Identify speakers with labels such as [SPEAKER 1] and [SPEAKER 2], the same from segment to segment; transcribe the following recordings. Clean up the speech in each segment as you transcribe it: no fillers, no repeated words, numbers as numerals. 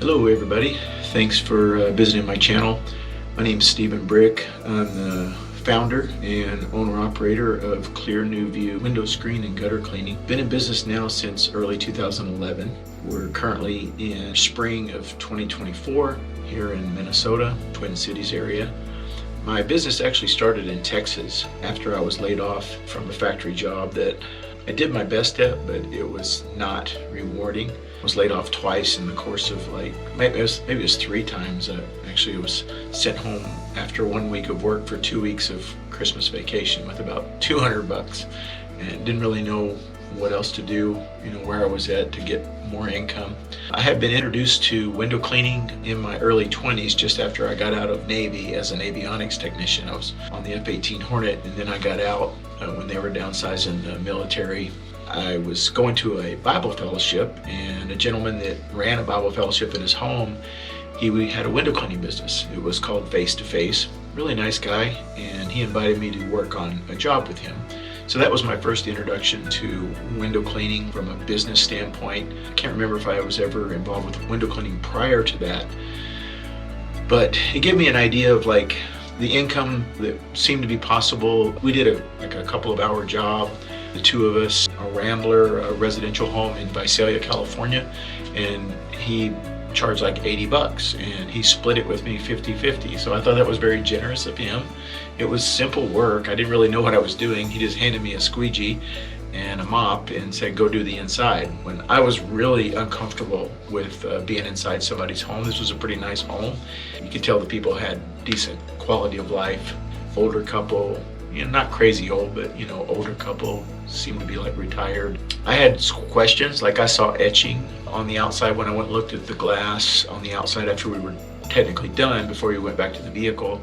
[SPEAKER 1] Hello everybody, thanks for visiting my channel. My name is Stephen Brick. I'm the founder and owner-operator of Clear New View window screen and gutter cleaning. Been in business now since early 2011. We're currently in spring of 2024 here in Minnesota, Twin Cities area. My business actually started in Texas after I was laid off from a factory job that I did my best at, but it was not rewarding. I was laid off twice in the course of maybe it was 3 times. Actually, I was sent home after 1 week of work for 2 weeks of Christmas vacation with about $200, and didn't really know what else to do, where I was at to get more income. I had been introduced to window cleaning in my early 20s, just after I got out of Navy as an avionics technician. I was on the F-18 Hornet, and then I got out when they were downsizing the military. I was going to a Bible fellowship, and a gentleman that ran a Bible fellowship in his home, he had a window cleaning business. It was called Face to Face. Really nice guy, and he invited me to work on a job with him. So that was my first introduction to window cleaning from a business standpoint. I can't remember if I was ever involved with window cleaning prior to that, but it gave me an idea of the income that seemed to be possible. We did a couple of hour job, the two of us, a Rambler, a residential home in Visalia, California, and he charged like $80, and he split it with me 50-50. So I thought that was very generous of him. It was simple work. I didn't really know what I was doing. He just handed me a squeegee and a mop and said, go do the inside. When I was really uncomfortable with being inside somebody's home. This was a pretty nice home. You could tell the people had decent quality of life. Older couple, not crazy old, but older couple, seemed to be retired. I had questions, I saw etching on the outside when I went and looked at the glass on the outside after we were technically done, before we went back to the vehicle,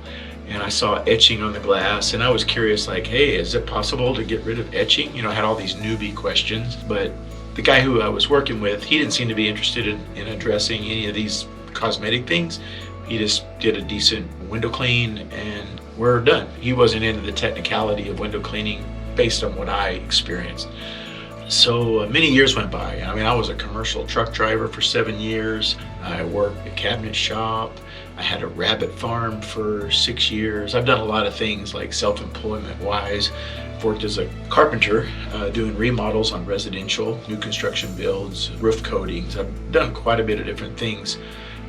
[SPEAKER 1] and I saw etching on the glass, and I was curious, hey, is it possible to get rid of etching? I had all these newbie questions, but the guy who I was working with, he didn't seem to be interested in addressing any of these cosmetic things. He just did a decent window clean and we're done. He wasn't into the technicality of window cleaning based on what I experienced. So many years went by. I was a commercial truck driver for 7 years. I worked at a cabinet shop. I had a rabbit farm for 6 years. I've done a lot of things self-employment wise. I've worked as a carpenter doing remodels on residential, new construction builds, roof coatings. I've done quite a bit of different things.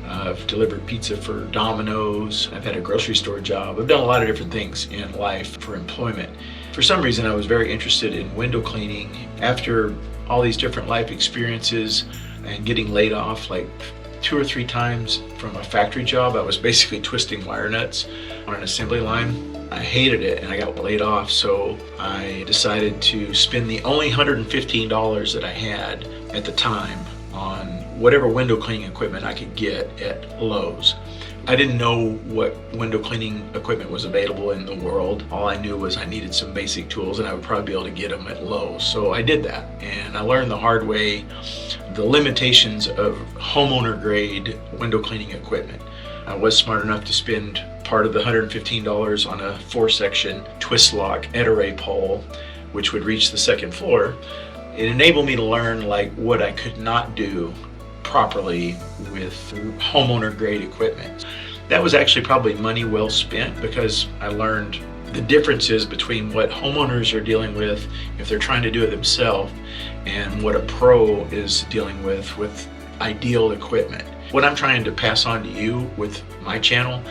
[SPEAKER 1] I've delivered pizza for Domino's. I've had a grocery store job. I've done a lot of different things in life for employment. For some reason, I was very interested in window cleaning. After all these different life experiences and getting laid off 2 or 3 times from a factory job, I was basically twisting wire nuts on an assembly line. I hated it and I got laid off, so I decided to spend the only $115 that I had at the time on whatever window cleaning equipment I could get at Lowe's. I didn't know what window cleaning equipment was available in the world. All I knew was I needed some basic tools, and I would probably be able to get them at Lowe's. So I did that, and I learned the hard way the limitations of homeowner grade window cleaning equipment. I was smart enough to spend part of the $115 on a 4-section twist lock Ed-Array pole, which would reach the 2nd floor. It enabled me to learn what I could not do properly with homeowner grade equipment. That was actually probably money well spent, because I learned the differences between what homeowners are dealing with if they're trying to do it themselves and what a pro is dealing with ideal equipment. What I'm trying to pass on to you with my channel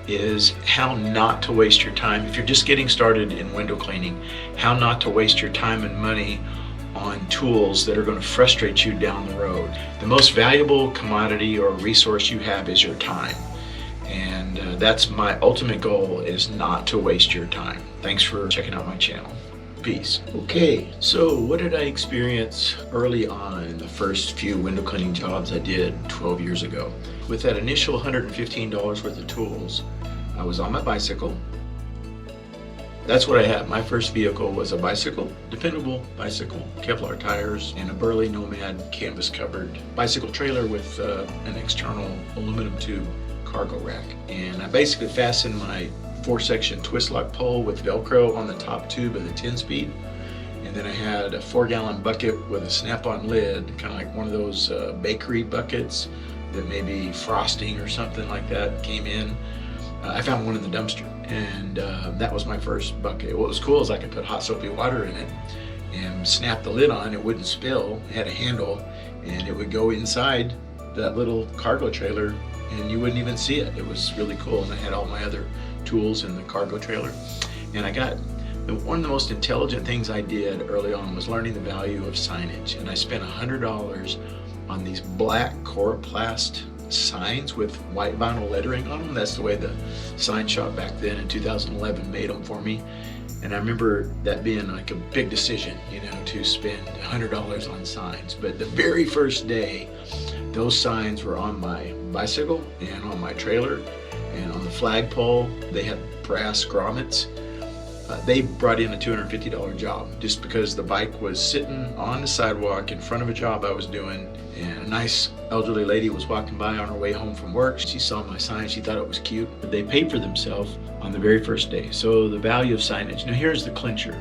[SPEAKER 1] is how not to waste your time. If you're just getting started in window cleaning, how not to waste your time and money on tools that are going to frustrate you down the road. The most valuable commodity or resource you have is your time. And And that's my ultimate goal, is not to waste your time. Thanks for checking out my channel. Peace. Okay, so what did I experience early on in the first few window cleaning jobs I did 12 years ago? With that initial $115 worth of tools, I was on my bicycle. That's what I had. My first vehicle was a bicycle, dependable bicycle, Kevlar tires, and a Burley Nomad canvas covered bicycle trailer with an external aluminum tube cargo rack. And I basically fastened my 4-section twist lock pole with Velcro on the top tube of the 10-speed. And then I had a 4-gallon bucket with a snap-on lid, kind of like one of those bakery buckets that maybe frosting or something like that came in. I found one in the dumpster, and that was my first bucket. What was cool is I could put hot soapy water in it and snap the lid on. It wouldn't spill. It had a handle, and it would go inside that little cargo trailer, and you wouldn't even see it. It was really cool, and I had all my other tools in the cargo trailer. And I got one of the most intelligent things I did early on was learning the value of signage, and I spent $100 on these black coroplast signs with white vinyl lettering on them. That's the way the sign shop back then in 2011 made them for me. And I remember that being like a big decision, you know, to spend $100 on signs. But the very first day, those signs were on my bicycle and on my trailer and on the flagpole. They had brass grommets. They brought in a $250 job just because the bike was sitting on the sidewalk in front of a job I was doing, and a nice elderly lady was walking by on her way home from work. She saw my sign, she thought it was cute. They paid for themselves on the very first day. So the value of signage. Now here's the clincher.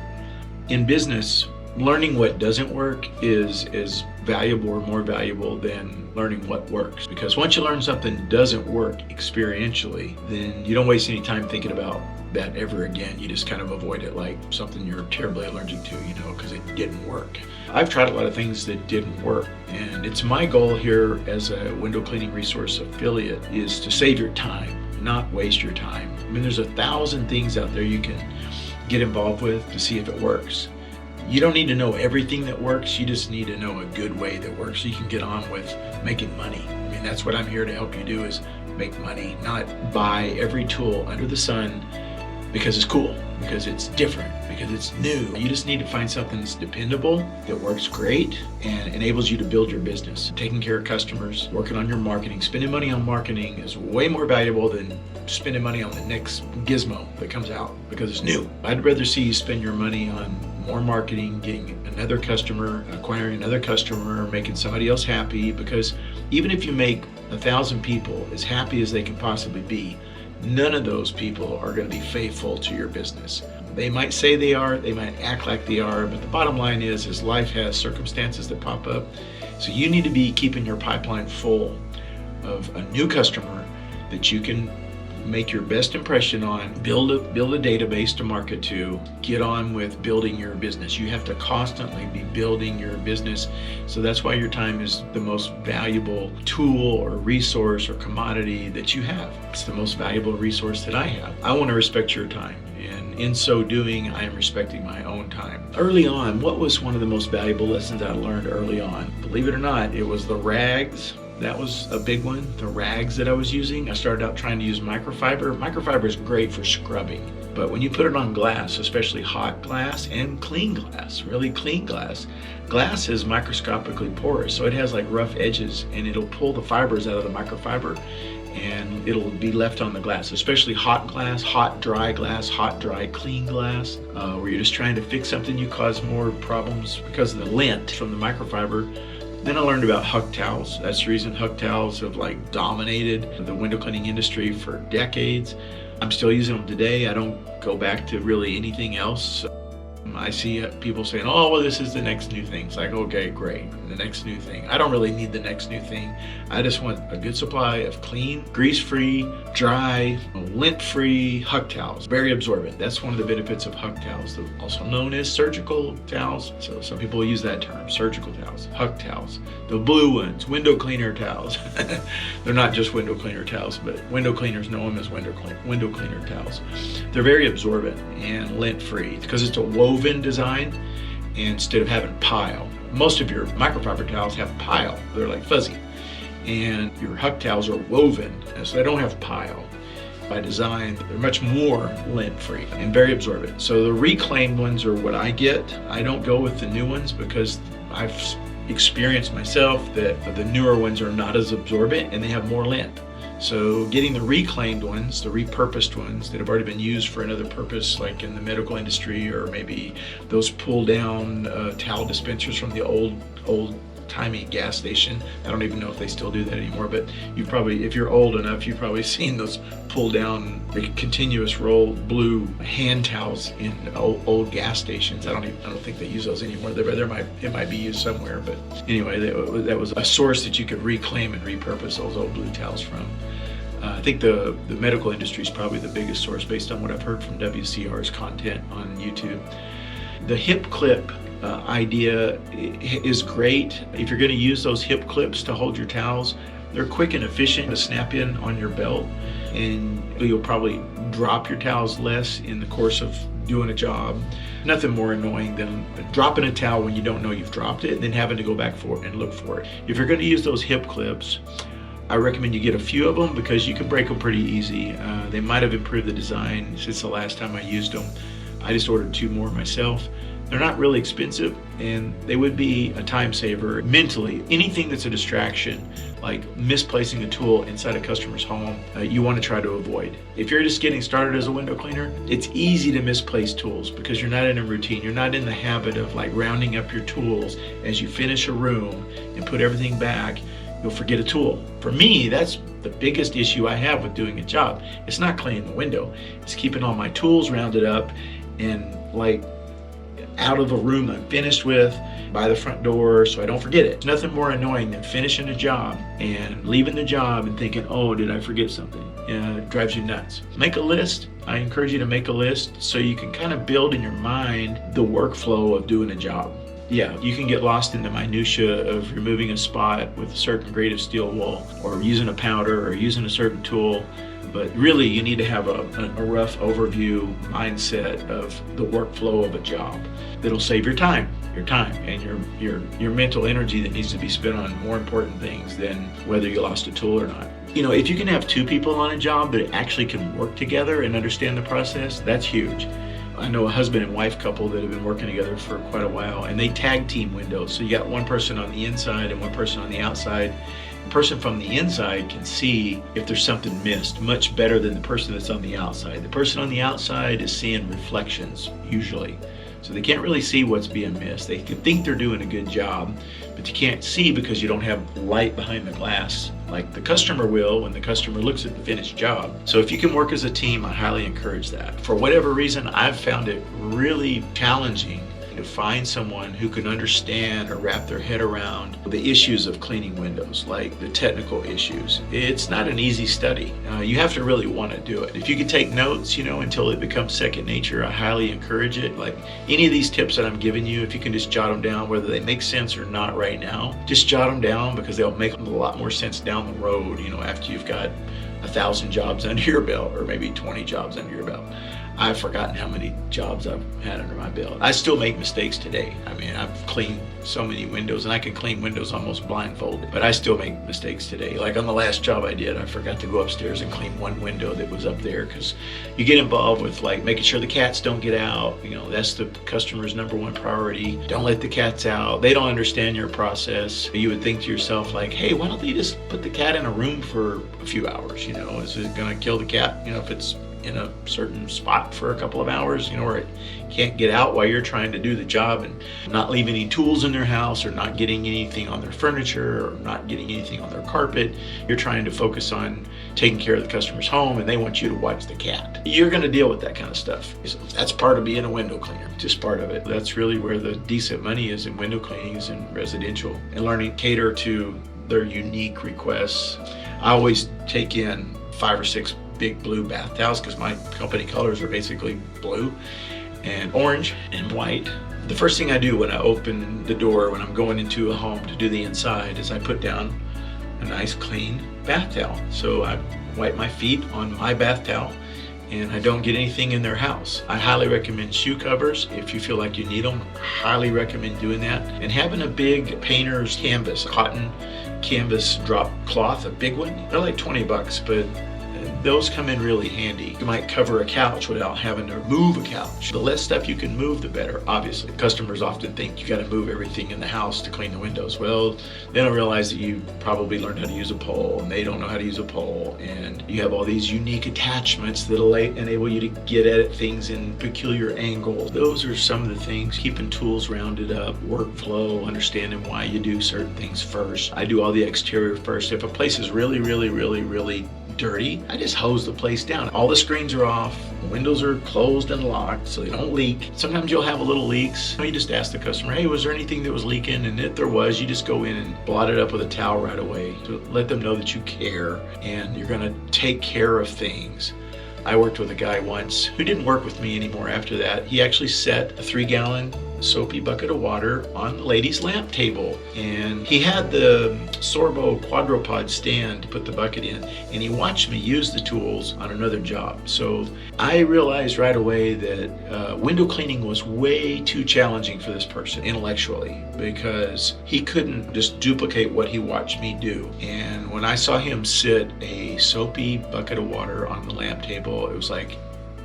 [SPEAKER 1] In business, learning what doesn't work is valuable or more valuable than learning what works. Because once you learn something doesn't work experientially, then you don't waste any time thinking about that ever again. You just kind of avoid it like something you're terribly allergic to, you know, because it didn't work. I've tried a lot of things that didn't work, and it's my goal here as a window cleaning resource affiliate is to save your time, not waste your time. I mean, there's 1,000 things out there you can get involved with to see if it works. You don't need to know everything that works, you just need to know a good way that works so you can get on with making money. I mean, that's what I'm here to help you do, is make money, not buy every tool under the sun because it's cool, because it's different, because it's new. You just need to find something that's dependable, that works great, and enables you to build your business. Taking care of customers, working on your marketing. Spending money on marketing is way more valuable than spending money on the next gizmo that comes out because it's new. I'd rather see you spend your money on more marketing, getting another customer, acquiring another customer, making somebody else happy, because even if you make 1,000 people as happy as they can possibly be, none of those people are going to be faithful to your business. They might say they are, they might act like they are, but the bottom line is life has circumstances that pop up. So you need to be keeping your pipeline full of a new customer that you can make your best impression on, build a database to market to, get on with building your business. You have to constantly be building your business. So that's why your time is the most valuable tool or resource or commodity that you have. It's the most valuable resource that I have. I want to respect your time, and in so doing, I am respecting my own time. Early on, what was one of the most valuable lessons I learned early on? Believe it or not, it was the rags. That was a big one, the rags that I was using. I started out trying to use microfiber. Microfiber is great for scrubbing, but when you put it on glass, especially hot glass and clean glass, really clean glass, glass is microscopically porous, so it has like rough edges, and it'll pull the fibers out of the microfiber and it'll be left on the glass, especially hot glass, hot dry glass, hot dry clean glass, where you're just trying to fix something, you cause more problems because of the lint from the microfiber. Then I learned about Huck towels. That's the reason Huck towels have like dominated the window cleaning industry for decades. I'm still using them today. I don't go back to really anything else. I see people saying, oh, well, this is the next new thing. It's like, okay, great, the next new thing. I don't really need the next new thing. I just want a good supply of clean, grease-free, dry, lint-free Huck towels. Very absorbent. That's one of the benefits of Huck towels, also known as surgical towels. So some people use that term, surgical towels, Huck towels. The blue ones, window cleaner towels. They're not just window cleaner towels, but window cleaners know them as window cleaner towels. They're very absorbent and lint-free because it's a woven design instead of having pile. Most of your microfiber towels have pile. They're like fuzzy. And your Huck towels are woven, so they don't have pile. by design, they're much more lint-free and very absorbent. So the reclaimed ones are what I get. I don't go with the new ones because I've experienced myself that the newer ones are not as absorbent and they have more lint. So getting the reclaimed ones, the repurposed ones that have already been used for another purpose, like in the medical industry, or maybe those pull down towel dispensers from the old-timey gas station. I don't even know if they still do that anymore, but you probably, if you're old enough, you've probably seen those pull down continuous roll blue hand towels in old gas stations. I don't think they use those anymore. It might be used somewhere, but anyway, that was a source that you could reclaim and repurpose those old blue towels from. I think the medical industry is probably the biggest source based on what I've heard from WCR's content on YouTube. The hip clip idea is great. If you're going to use those hip clips to hold your towels, they're quick and efficient to snap in on your belt, and you'll probably drop your towels less in the course of doing a job. Nothing more annoying than dropping a towel when you don't know you've dropped it and then having to go back for it and look for it. If you're going to use those hip clips, I recommend you get a few of them because you can break them pretty easy. They might have improved the design since the last time I used them. I just ordered 2 more myself. They're not really expensive and they would be a time saver mentally. Anything that's a distraction, like misplacing a tool inside a customer's home, you want to try to avoid. If you're just getting started as a window cleaner, it's easy to misplace tools because you're not in a routine. You're not in the habit of like rounding up your tools as you finish a room and put everything back. You'll forget a tool. For me, that's the biggest issue I have with doing a job. It's not cleaning the window. It's keeping all my tools rounded up and like out of the room I'm finished with by the front door so I don't forget it. It's nothing more annoying than finishing a job and leaving the job and thinking, oh, did I forget something? It drives you nuts. Make a list. I encourage you to make a list so you can kind of build in your mind the workflow of doing a job. Yeah, you can get lost in the minutia of removing a spot with a certain grade of steel wool or using a powder or using a certain tool, but really you need to have a rough overview mindset of the workflow of a job that'll save your time and your mental energy that needs to be spent on more important things than whether you lost a tool or not. You know, if you can have 2 people on a job that actually can work together and understand the process, that's huge. I know a husband and wife couple that have been working together for quite a while, and they tag team windows. So you got one person on the inside and one person on the outside. The person from the inside can see if there's something missed much better than the person that's on the outside. The person on the outside is seeing reflections usually. So they can't really see what's being missed. They can think they're doing a good job, but you can't see because you don't have light behind the glass like the customer will when the customer looks at the finished job. So if you can work as a team, I highly encourage that. For whatever reason, I've found it really challenging to find someone who can understand or wrap their head around the issues of cleaning windows, like the technical issues. It's not an easy study. You have to really want to do it. If you can take notes, until it becomes second nature, I highly encourage it. Like any of these tips that I'm giving you, if you can just jot them down, whether they make sense or not right now, just jot them down because they'll make a lot more sense down the road, after you've got 1,000 jobs under your belt or maybe 20 jobs under your belt. I've forgotten how many jobs I've had under my belt. I still make mistakes today. I mean, I've cleaned so many windows, and I can clean windows almost blindfolded, but I still make mistakes today. Like on the last job I did, I forgot to go upstairs and clean one window that was up there because you get involved with like making sure the cats don't get out. That's the customer's number one priority. Don't let the cats out. They don't understand your process. You would think to yourself like, hey, why don't they just put the cat in a room for a few hours? Is it gonna kill the cat? If it's in a certain spot for a couple of hours, where it can't get out while you're trying to do the job and not leave any tools in their house or not getting anything on their furniture or not getting anything on their carpet. You're trying to focus on taking care of the customer's home and they want you to watch the cat. You're going to deal with that kind of stuff. That's part of being a window cleaner, just part of it. That's really where the decent money is in window cleaning, is in residential, and learning to cater to their unique requests. I always take in 5 or 6 big blue bath towels because my company colors are basically blue and orange and white. The first thing I do when I open the door when I'm going into a home to do the inside is I put down a nice clean bath towel. So I wipe my feet on my bath towel and I don't get anything in their house. I highly recommend shoe covers if you feel like you need them. Highly recommend doing that. And having a big painter's canvas, cotton canvas drop cloth, a big one, they're like $20, but those come in really handy. You might cover a couch without having to move a couch. The less stuff you can move, the better, obviously. Customers often think you got to move everything in the house to clean the windows. Well, they don't realize that you probably learned how to use a pole, and they don't know how to use a pole, and you have all these unique attachments that'll enable you to get at things in peculiar angles. Those are some of the things. Keeping tools rounded up, workflow, understanding why you do certain things first. I do all the exterior first. If a place is really dirty, I just hose the place down. All the screens are off, the windows are closed and locked so they don't leak. Sometimes you'll have a little leaks. You just ask the customer, hey, was there anything that was leaking? And if there was, you just go in and blot it up with a towel right away to let them know that you care and you're gonna take care of things. I worked with a guy once who didn't work with me anymore after that. He actually set a 3-gallon soapy bucket of water on the lady's lamp table, and he had the Sorbo quadrupod stand to put the bucket in, and he watched me use the tools on another job. So I realized right away that window cleaning was way too challenging for this person intellectually, because he couldn't just duplicate what he watched me do. And when I saw him sit a soapy bucket of water on the lamp table, it was like,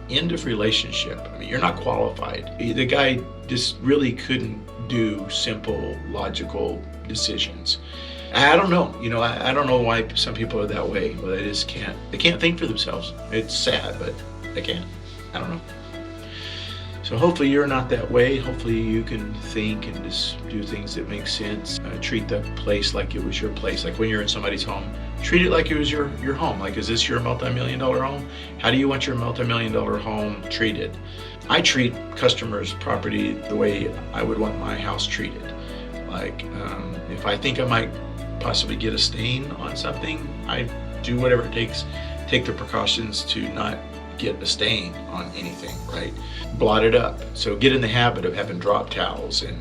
[SPEAKER 1] end of relationship. I mean, you're not qualified. The guy just really couldn't do simple, logical decisions. I don't know, I don't know why some people are that way, but they can't think for themselves. It's sad, but they can't. I don't know. So hopefully you're not that way. Hopefully you can think and just do things that make sense. Treat the place like it was your place. Like when you're in somebody's home, treat it like it was your home. Like, is this your multi-million-dollar home? How do you want your multi-million-dollar home treated? I treat customers' property the way I would want my house treated. Like, if I think I might possibly get a stain on something, I do whatever it takes, take the precautions to not get a stain on anything, right? Blot it up. So get in the habit of having drop towels and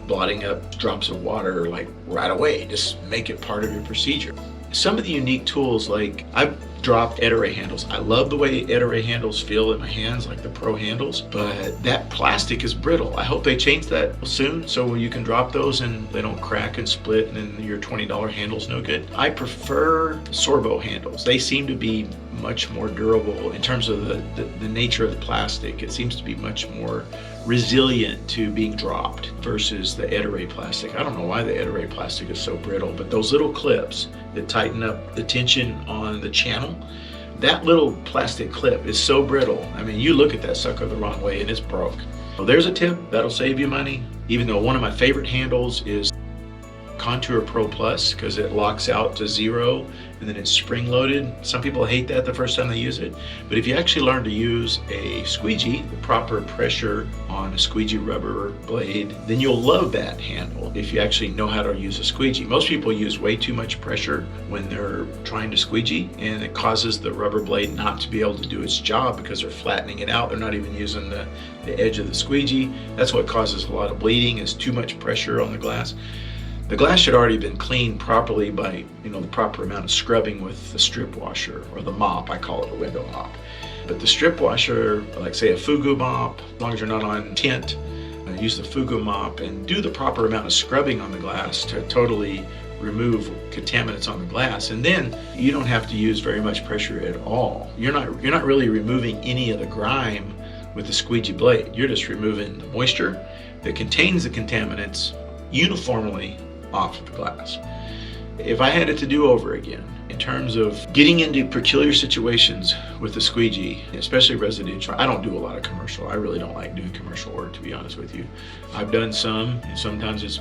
[SPEAKER 1] blotting up drops of water like right away. Just make it part of your procedure. Some of the unique tools, like I've dropped Ettore handles. I love the way Ettore handles feel in my hands, like the pro handles, but that plastic is brittle. I hope they change that soon so you can drop those and they don't crack and split and then your $20 handle's no good. I prefer Sorbo handles. They seem to be much more durable in terms of the nature of the plastic. It seems to be much more resilient to being dropped versus the Ettore plastic. I don't know why the Ettore plastic is so brittle, but those little clips that tighten up the tension on the channel, that little plastic clip is so brittle. I mean, you look at that sucker the wrong way and it's broke. So there's a tip that'll save you money. Even though one of my favorite handles is Contour Pro Plus, because it locks out to 0 and then it's spring loaded. Some people hate that the first time they use it, but if you actually learn to use a squeegee, the proper pressure on a squeegee rubber blade, then you'll love that handle if you actually know how to use a squeegee. Most people use way too much pressure when they're trying to squeegee, and it causes the rubber blade not to be able to do its job because they're flattening it out. They're not even using the edge of the squeegee. That's what causes a lot of bleeding, is too much pressure on the glass. The glass should already been cleaned properly by, the proper amount of scrubbing with the strip washer or the mop. I call it a window mop. But the strip washer, like say a Fugu mop, as long as you're not on tint, use the Fugu mop and do the proper amount of scrubbing on the glass to totally remove contaminants on the glass. And then you don't have to use very much pressure at all. You're not really removing any of the grime with the squeegee blade. You're just removing the moisture that contains the contaminants uniformly off of the glass. If I had it to do over again, in terms of getting into peculiar situations with the squeegee, especially residential, I don't do a lot of commercial. I really don't like doing commercial work, to be honest with you. I've done some, and sometimes it's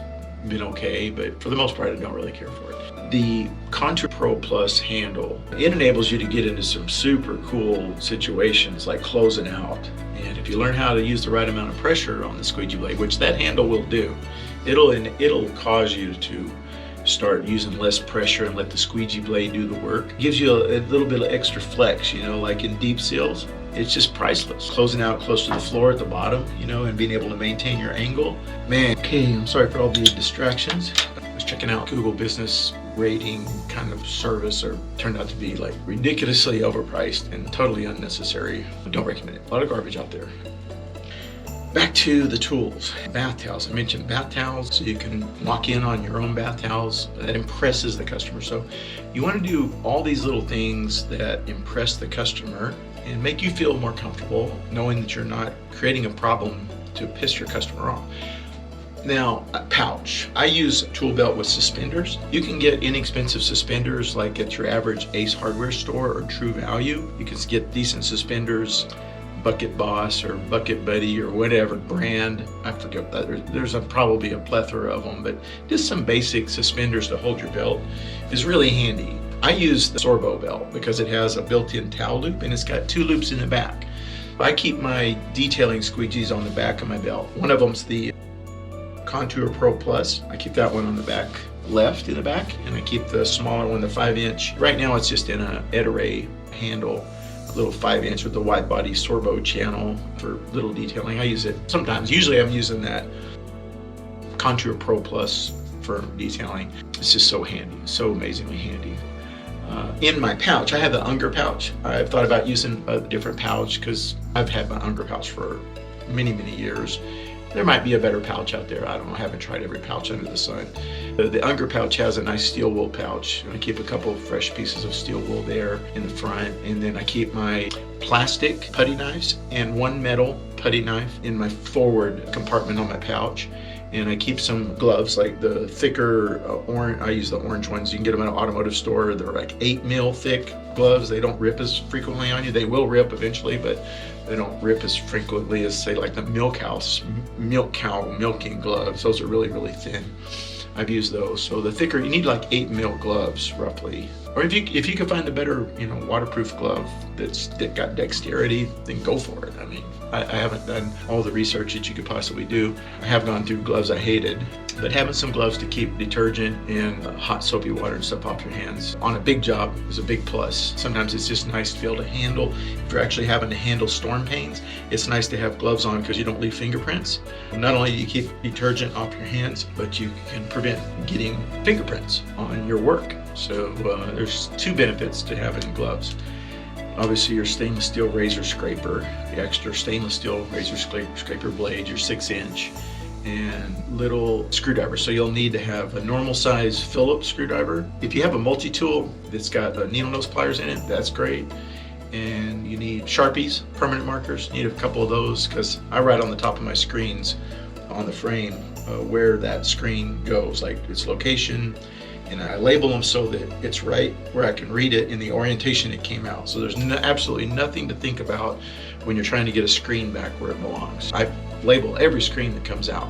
[SPEAKER 1] been okay, but for the most part, I don't really care for it. The Contour Pro Plus handle, it enables you to get into some super cool situations like closing out. And if you learn how to use the right amount of pressure on the squeegee blade, which that handle will do, it'll cause you to start using less pressure and let the squeegee blade do the work. It gives you a little bit of extra flex, like in deep seals. It's just priceless. Closing out close to the floor at the bottom, and being able to maintain your angle. Man, okay, I'm sorry for all the distractions. I was checking out Google Business rating kind of service, or turned out to be like ridiculously overpriced and totally unnecessary. I don't recommend it. A lot of garbage out there. Back to the tools. Bath towels. I mentioned bath towels, so you can walk in on your own bath towels. That impresses the customer. So you want to do all these little things that impress the customer and make you feel more comfortable, knowing that you're not creating a problem to piss your customer off. Now, a pouch. I use a tool belt with suspenders. You can get inexpensive suspenders like at your average Ace hardware store or True Value. You can get decent suspenders, Bucket Boss or Bucket Buddy or whatever brand. I forget that. There's probably a plethora of them, but just some basic suspenders to hold your belt is really handy. I use the Sorbo belt because it has a built-in towel loop and it's got 2 loops in the back. I keep my detailing squeegees on the back of my belt. One of them's the Contour Pro Plus. I keep that one on the back left in the back, and I keep the smaller one, the 5-inch. Right now it's just in a Ed-Array handle, a little 5-inch with the wide body Sorbo channel for little detailing. I use it sometimes. Usually I'm using that Contour Pro Plus for detailing. It's just so handy, so amazingly handy. In my pouch, I have the Unger pouch. I've thought about using a different pouch because I've had my Unger pouch for many, many years. There might be a better pouch out there. I don't know. I haven't tried every pouch under the sun. The Unger pouch has a nice steel wool pouch. I keep a couple of fresh pieces of steel wool there in the front. And then I keep my plastic putty knives and one metal putty knife in my forward compartment on my pouch. And I keep some gloves, like the thicker orange. I use the orange ones. You can get them at an automotive store. They're like 8 mil thick gloves. They don't rip as frequently on you. They will rip eventually, but they don't rip as frequently as, say, like the milk cow milking gloves. Those are really, really thin. I've used those. So the thicker, you need like 8 mil gloves roughly. Or if you can find a better, waterproof glove that got dexterity, then go for it. I mean, I haven't done all the research that you could possibly do. I have gone through gloves I hated, but having some gloves to keep detergent and hot soapy water and stuff off your hands on a big job is a big plus. Sometimes it's just nice to be able to handle, if you're actually having to handle storm pains, it's nice to have gloves on because you don't leave fingerprints. Not only do you keep detergent off your hands, but you can prevent getting fingerprints on your work. So there's 2 benefits to having gloves. Obviously your stainless steel razor scraper, the extra stainless steel razor scraper blade, your 6-inch, and little screwdriver. So you'll need to have a normal size Phillips screwdriver. If you have a multi-tool that's got needle nose pliers in it, that's great. And you need Sharpies, permanent markers. You need a couple of those because I write on the top of my screens on the frame where that screen goes, like its location, and I label them so that it's right where I can read it in the orientation it came out. So there's absolutely nothing to think about when you're trying to get a screen back where it belongs. I label every screen that comes out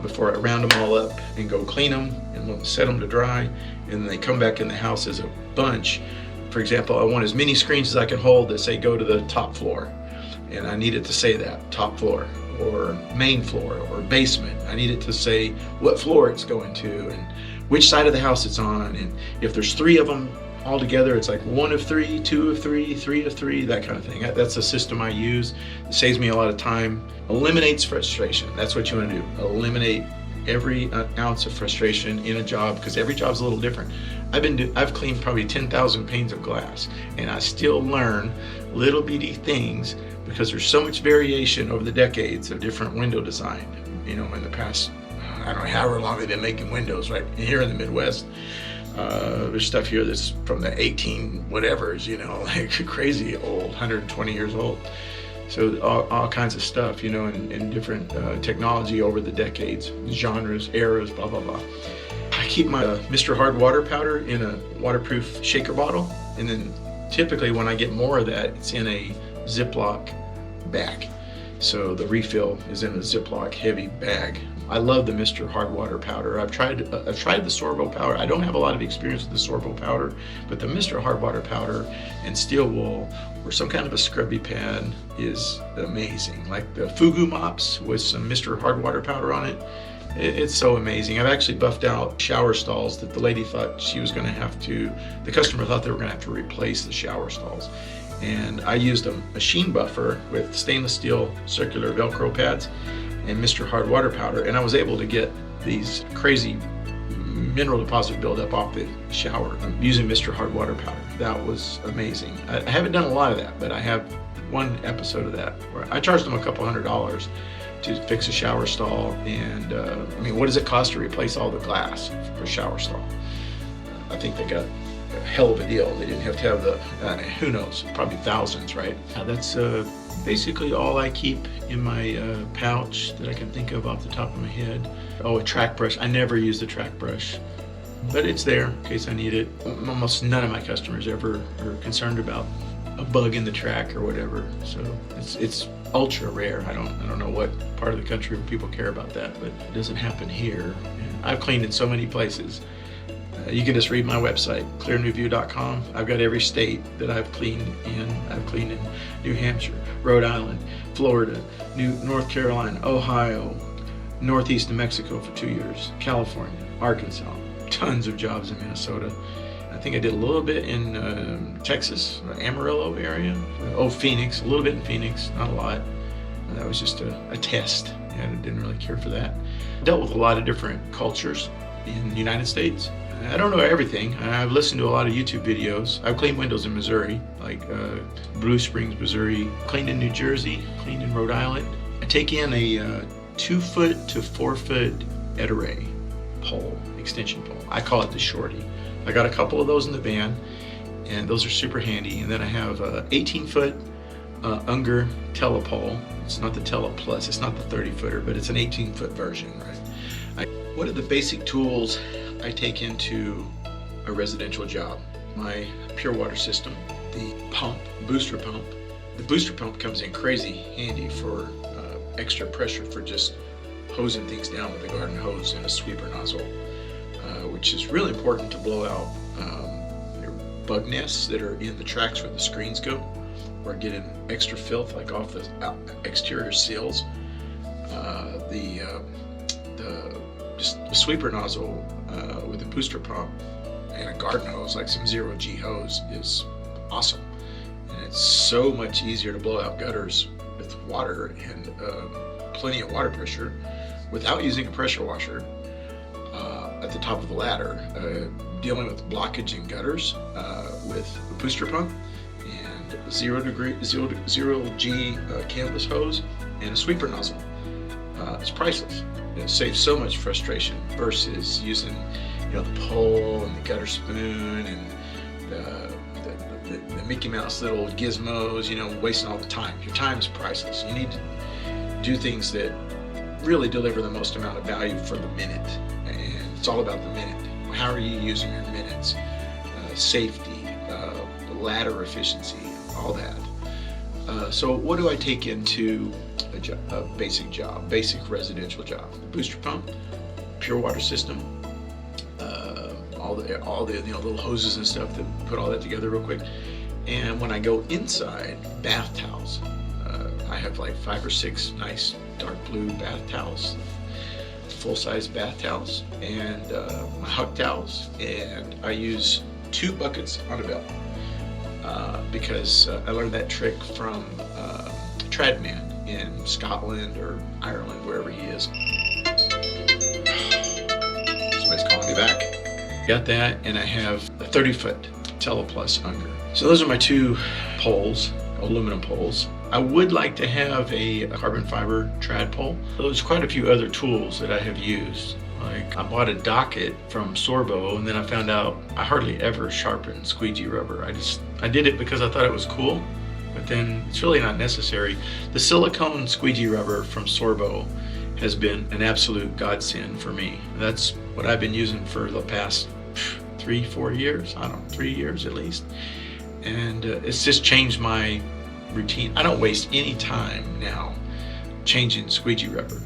[SPEAKER 1] before I round them all up and go clean them and set them to dry, and then they come back in the house as a bunch. For example, I want as many screens as I can hold that say go to the top floor, and I need it to say that, top floor, or main floor, or basement. I need it to say what floor it's going to and which side of the house it's on, and if there's 3 of them all together, it's like 1 of 3, 2 of 3, 3 of 3, that kind of thing. That's a system I use. It saves me a lot of time, eliminates frustration. That's what you want to do, eliminate every ounce of frustration in a job, because every job's a little different. I've cleaned probably 10,000 panes of glass, and I still learn little bitty things because there's so much variation over the decades of different window design. In the past, I don't know however long they've been making windows, right? Here in the Midwest, there's stuff here that's from the 18 whatevers, like crazy old, 120 years old. So all kinds of stuff, and different technology over the decades, genres, eras, blah, blah, blah. I keep my Mr. Hard water powder in a waterproof shaker bottle, and then typically when I get more of that, it's in a Ziploc bag. So the refill is in a Ziploc heavy bag. I love the Mr. Hard water powder. I've tried the Sorbo powder. I don't have a lot of experience with the Sorbo powder, but the Mr. Hard water powder and steel wool or some kind of a scrubby pad is amazing. Like the Fugu mops with some Mr. Hard water powder on it. It's so amazing. I've actually buffed out shower stalls that the lady thought she was going to have to, the customer thought they were going to have to replace the shower stalls. And I used a machine buffer with stainless steel circular Velcro pads and Mr. Hard water powder, and I was able to get these crazy mineral deposit buildup off the shower using Mr. Hard water powder. That was amazing. I haven't done a lot of that, but I have one episode of that where I charged them a couple $100, to fix a shower stall. And I mean, what does it cost to replace all the glass for a shower stall? I think they got a hell of a deal. They didn't have to have the, who knows, probably thousands, right? That's basically all I keep in my pouch that I can think of off the top of my head. Oh, a track brush. I never use the track brush, but it's there in case I need it. Almost none of my customers ever are concerned about a bug in the track or whatever. So it's ultra rare. I don't know what part of the country where people care about that, but it doesn't happen here. And I've cleaned in so many places. You can just read my website, clearnewview.com. I've got every state that I've cleaned in. I've cleaned in New Hampshire, Rhode Island, Florida, North Carolina, Ohio, northeast of Mexico for 2 years, California, Arkansas, tons of jobs in Minnesota. I think I did a little bit in Texas, Amarillo area. Phoenix, a little bit in Phoenix, not a lot. That was just a test, and I didn't really care for that. Dealt with a lot of different cultures in the United States. I don't know everything. I've listened to a lot of YouTube videos. I've cleaned windows in Missouri, like Blue Springs, Missouri. Cleaned in New Jersey, cleaned in Rhode Island. I take in a 2 foot to 4 foot Ed-Array pole, extension pole. I call it the shorty. I got a couple of those in the van, and those are super handy. And then I have a 18 foot Unger telepole. It's not the Tele Plus, it's not the 30 footer, but it's an 18 foot version, right? What are the basic tools I take into a residential job? My pure water system, the pump, booster pump. The booster pump comes in crazy handy for extra pressure for just hosing things down with a garden hose and a sweeper nozzle, which is really important to blow out your bug nests that are in the tracks where the screens go, or getting extra filth like off the exterior seals. Just a sweeper nozzle with a booster pump and a garden hose, like some 0G hose, is awesome. And it's so much easier to blow out gutters with water and plenty of water pressure without using a pressure washer at the top of the ladder. Dealing with blockage in gutters with a booster pump and 0G canvas hose and a sweeper nozzle. It's priceless. It saves so much frustration versus using, the pole and the gutter spoon and the Mickey Mouse little gizmos, wasting all the time. Your time is priceless. You need to do things that really deliver the most amount of value for the minute. And it's all about the minute. How are you using your minutes? Safety, ladder efficiency, all that. So what do I take into a basic job, basic residential job? The booster pump, pure water system, all the little hoses and stuff that put all that together real quick. And when I go inside, bath towels. I have like 5 or 6 nice dark blue bath towels, full-size bath towels, and my hug towels. And I use 2 buckets on a belt because I learned that trick from Tradman in Scotland or Ireland, wherever he is. Somebody's calling me back. Got that, and I have a 30-foot Teleplus Unger. So those are my 2 poles, aluminum poles. I would like to have a carbon fiber trad pole. There's quite a few other tools that I have used. Like I bought a docket from Sorbo, and then I found out I hardly ever sharpen squeegee rubber. I did it because I thought it was cool, but then it's really not necessary. The silicone squeegee rubber from Sorbo has been an absolute godsend for me. That's what I've been using for the past 3-4 years. I don't know, 3 years at least. And it's just changed my routine. I don't waste any time now changing squeegee rubber.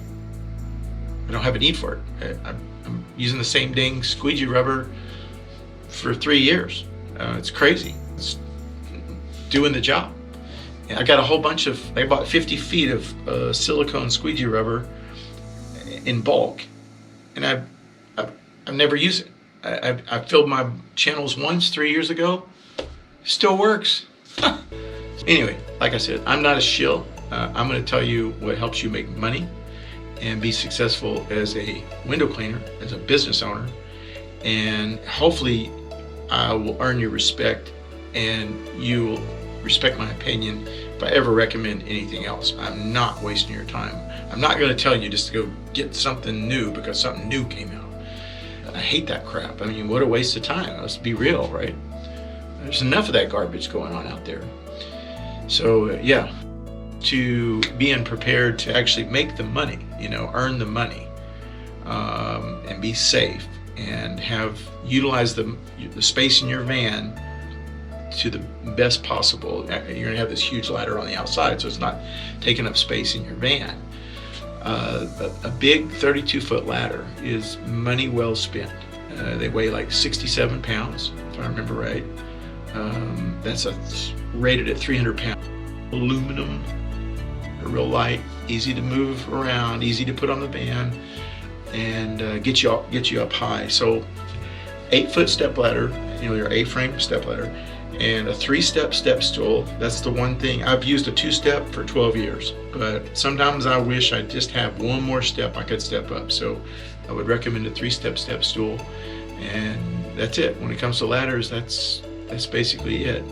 [SPEAKER 1] I don't have a need for it. I'm using the same dang squeegee rubber for 3 years. It's crazy. It's doing the job. And I got a whole bunch of, I bought 50 feet of silicone squeegee rubber in bulk, and I've never used it. I filled my channels once 3 years ago. Still works. Anyway, like I said, I'm not a shill. I'm going to tell you what helps you make money and be successful as a window cleaner, as a business owner, and hopefully I will earn your respect and you will respect my opinion if I ever recommend anything else. I'm not wasting your time. I'm not going to tell you just to go get something new because something new came out. I hate that crap. I mean, what a waste of time. Let's be real, right? There's enough of that garbage going on out there. So yeah, to being prepared to actually make the money, earn the money, and be safe and utilize the space in your van to the best possible. You're going to have this huge ladder on the outside, so it's not taking up space in your van. A big 32-foot ladder is money well spent. They weigh like 67 pounds, if I remember right. That's rated at 300 pounds. Aluminum, real light, easy to move around, easy to put on the van, and get you up high. So 8-foot step ladder, your A-frame step ladder, and a 3-step step stool. That's the one thing. I've used a 2-step for 12 years, but sometimes I wish I just have one more step I could step up. So I would recommend a 3-step step stool, and that's it. When it comes to ladders, that's basically it.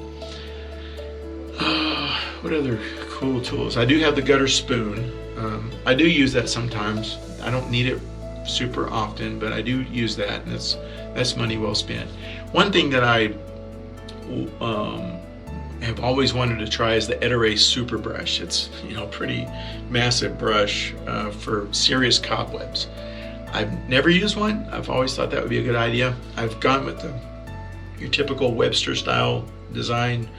[SPEAKER 1] What other cool tools? I do have the gutter spoon. I do use that sometimes. I don't need it super often, but I do use that, and that's money well spent. One thing that I have always wanted to try is the Ettore Super Brush. It's pretty massive brush for serious cobwebs. I've never used one. I've always thought that would be a good idea. I've gone with your typical Webster style design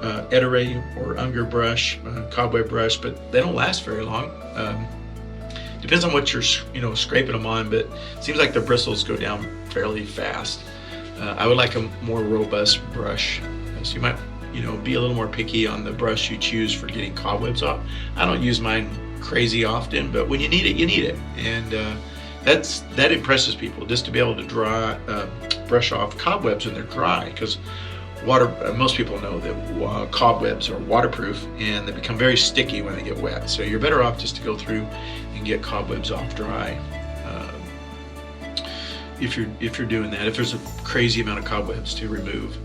[SPEAKER 1] Ettore or Unger brush, cobweb brush, but they don't last very long. Depends on what you're scraping them on, but it seems like the bristles go down fairly fast. I would like a more robust brush, so you might be a little more picky on the brush you choose for getting cobwebs off. I don't use mine crazy often, but when you need it, you need it, and that impresses people, just to be able to brush off cobwebs when they're dry, because most people know that cobwebs are waterproof and they become very sticky when they get wet. So you're better off just to go through and get cobwebs off dry. If you're doing that, if there's a crazy amount of cobwebs to remove,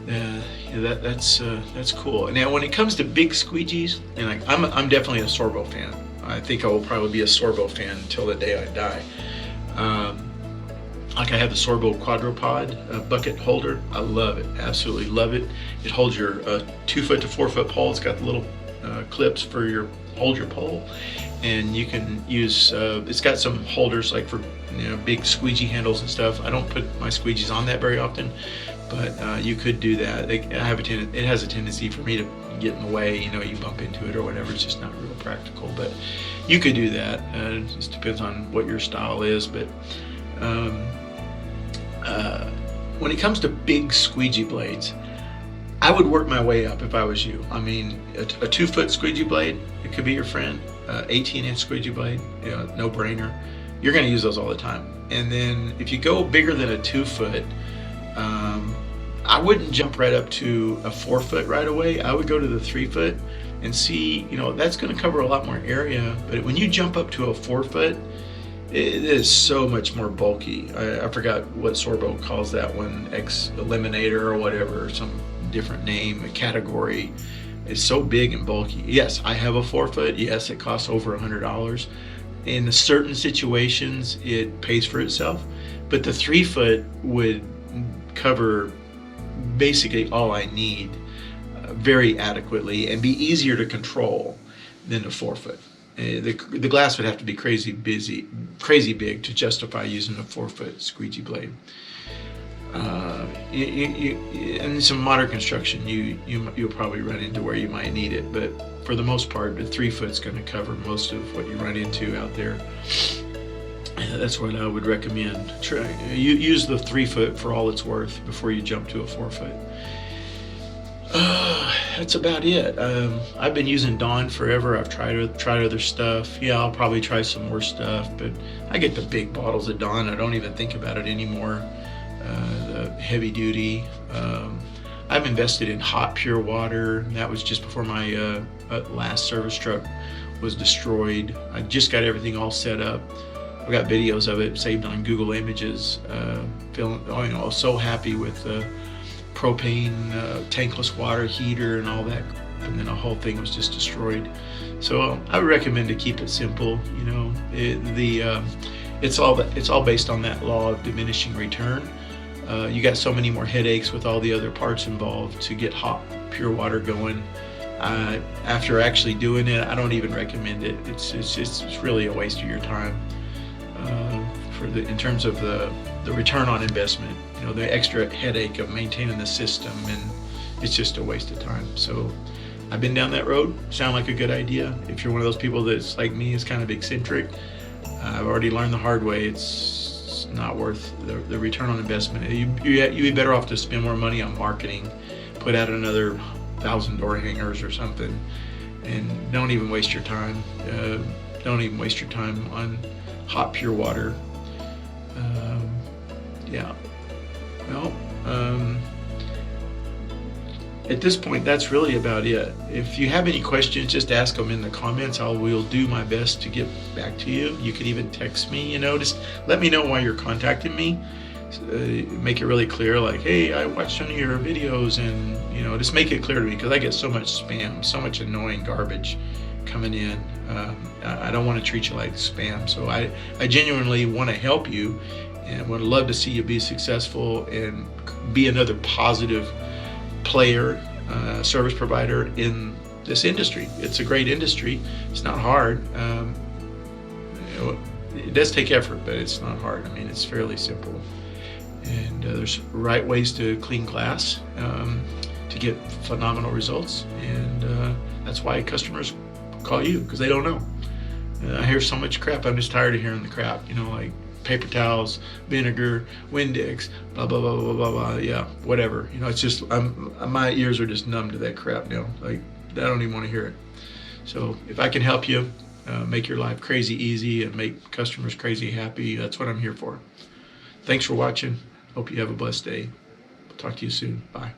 [SPEAKER 1] that's cool. Now, when it comes to big squeegees, and I'm definitely a Sorbo fan. I think I will probably be a Sorbo fan until the day I die. Like I have the Sorbo Quadrupod bucket holder. I love it, absolutely love it. It holds your 2-foot to 4-foot pole. It's got the little clips for hold your pole, and you can use. It's got some holders like for big squeegee handles and stuff. I don't put my squeegees on that very often, but you could do that. It has a tendency for me to get in the way. You bump into it or whatever. It's just not real practical, but you could do that. It just depends on what your style is, but. When it comes to big squeegee blades, I would work my way up if I was you. I mean, a 2-foot squeegee blade, it could be your friend. 18-inch squeegee blade, no brainer. You're going to use those all the time. And then if you go bigger than a 2-foot, I wouldn't jump right up to a 4-foot right away. I would go to the 3-foot and see, that's going to cover a lot more area. But when you jump up to a 4-foot, it is so much more bulky. I forgot what Sorbo calls that one, Eliminator or whatever, some different name, a category. It's so big and bulky. Yes, I have a 4-foot. Yes, it costs over $100. In certain situations, it pays for itself. But the 3-foot would cover basically all I need very adequately and be easier to control than the 4-foot. The glass would have to be crazy big to justify using a 4-foot squeegee blade. In some modern construction, you'll probably run into where you might need it, but for the most part, the 3-foot's going to cover most of what you run into out there. That's what I would recommend. Use the 3-foot for all it's worth before you jump to a 4-foot. That's about it. I've been using Dawn forever. I've tried other stuff. Yeah, I'll probably try some more stuff, but I get the big bottles of Dawn. I don't even think about it anymore. The heavy duty. I've invested in hot pure water. That was just before my last service truck was destroyed. I just got everything all set up. I've got videos of it saved on Google Images. Feeling so happy with propane tankless water heater and all that, and then the whole thing was just destroyed. So I would recommend to keep it simple. You know, it's all based on that law of diminishing return. You got so many more headaches with all the other parts involved to get hot pure water going. After actually doing it, I don't even recommend it. It's really a waste of your time in terms of the return on investment. You know, the extra headache of maintaining the system, and it's just a waste of time. So I've been down that road. Sound like a good idea. If you're one of those people that's like me, is kind of eccentric, I've already learned the hard way. It's not worth the return on investment. You'd be better off to spend more money on marketing, put out another 1,000 door hangers or something, and don't even waste your time. Don't even waste your time on hot pure water. Yeah. Well, at this point, that's really about it. If you have any questions, just ask them in the comments. I will do my best to get back to you. You can even text me, you know, just let me know why you're contacting me. Make it really clear, like, hey, I watched one of your videos, and, you know, just make it clear to me, because I get so much spam, so much annoying garbage coming in. I don't want to treat you like spam. So I genuinely want to help you and would love to see you be successful and be another positive player, service provider in this industry. It's a great industry. It's not hard. You know, it does take effort, but it's not hard. I mean, it's fairly simple. And there's right ways to clean glass to get phenomenal results. And that's why customers call you, because they don't know. I hear so much crap. I'm just tired of hearing the crap. You know, like paper towels, vinegar, Windex, blah blah blah blah blah blah. Yeah, whatever. You know, it's just my ears are just numb to that crap now. Like, I don't even want to hear it. So if I can help you make your life crazy easy and make customers crazy happy, that's what I'm here for. Thanks for watching. Hope you have a blessed day. Talk to you soon. Bye.